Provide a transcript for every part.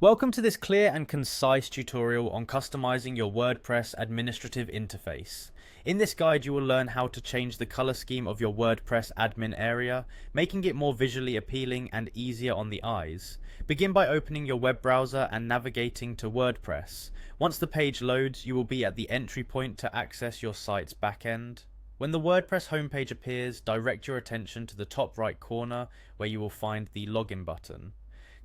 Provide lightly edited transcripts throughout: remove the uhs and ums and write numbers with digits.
Welcome to this clear and concise tutorial on customizing your WordPress administrative interface. In this guide you will learn how to change the color scheme of your WordPress admin area, making it more visually appealing and easier on the eyes. Begin by opening your web browser and navigating to WordPress. Once the page loads, you will be at the entry point to access your site's backend. When the WordPress homepage appears, direct your attention to the top right corner where you will find the login button.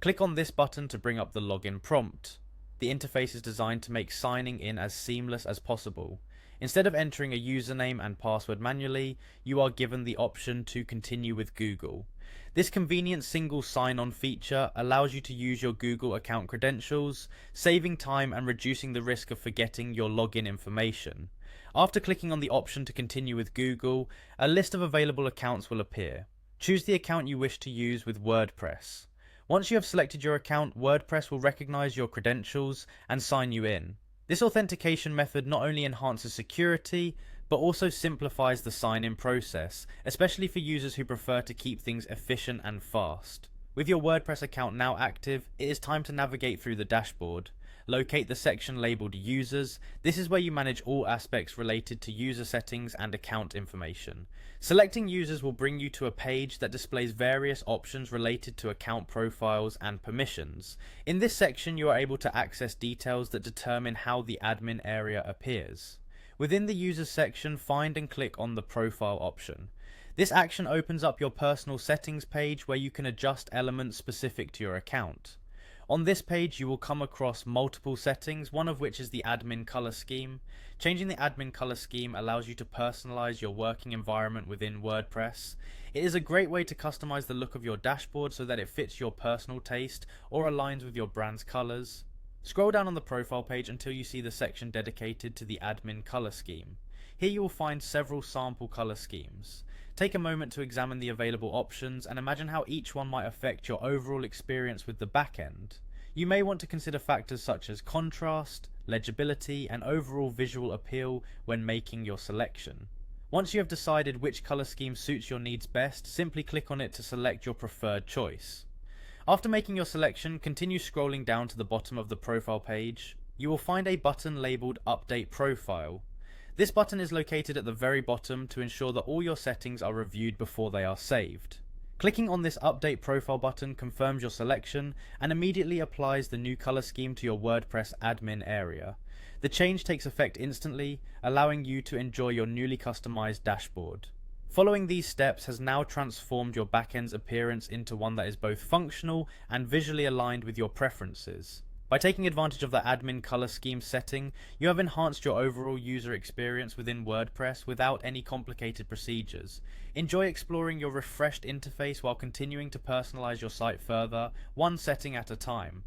Click on this button to bring up the login prompt. The interface is designed to make signing in as seamless as possible. Instead of entering a username and password manually, you are given the option to continue with Google. This convenient single sign-on feature allows you to use your Google account credentials, saving time and reducing the risk of forgetting your login information. After clicking on the option to continue with Google, a list of available accounts will appear. Choose the account you wish to use with WordPress. Once you have selected your account, WordPress will recognize your credentials and sign you in. This authentication method not only enhances security, but also simplifies the sign-in process, especially for users who prefer to keep things efficient and fast. With your WordPress account now active, it is time to navigate through the dashboard. Locate the section labeled Users. This is where you manage all aspects related to user settings and account information. Selecting users will bring you to a page that displays various options related to account profiles and permissions. In this section, you are able to access details that determine how the admin area appears. Within the Users section, find and click on the Profile option. This action opens up your personal settings page where you can adjust elements specific to your account. On this page you will come across multiple settings, one of which is the admin color scheme. Changing the admin color scheme allows you to personalize your working environment within WordPress. It is a great way to customize the look of your dashboard so that it fits your personal taste or aligns with your brand's colors. Scroll down on the profile page until you see the section dedicated to the admin color scheme. Here you will find several sample color schemes. Take a moment to examine the available options and imagine how each one might affect your overall experience with the backend. You may want to consider factors such as contrast, legibility, and overall visual appeal when making your selection. Once you have decided which color scheme suits your needs best, simply click on it to select your preferred choice. After making your selection, continue scrolling down to the bottom of the profile page. You will find a button labeled Update Profile. This button is located at the very bottom to ensure that all your settings are reviewed before they are saved. Clicking on this Update Profile button confirms your selection and immediately applies the new color scheme to your WordPress admin area. The change takes effect instantly, allowing you to enjoy your newly customized dashboard. Following these steps has now transformed your backend's appearance into one that is both functional and visually aligned with your preferences. By taking advantage of the admin color scheme setting, you have enhanced your overall user experience within WordPress without any complicated procedures. Enjoy exploring your refreshed interface while continuing to personalize your site further, one setting at a time.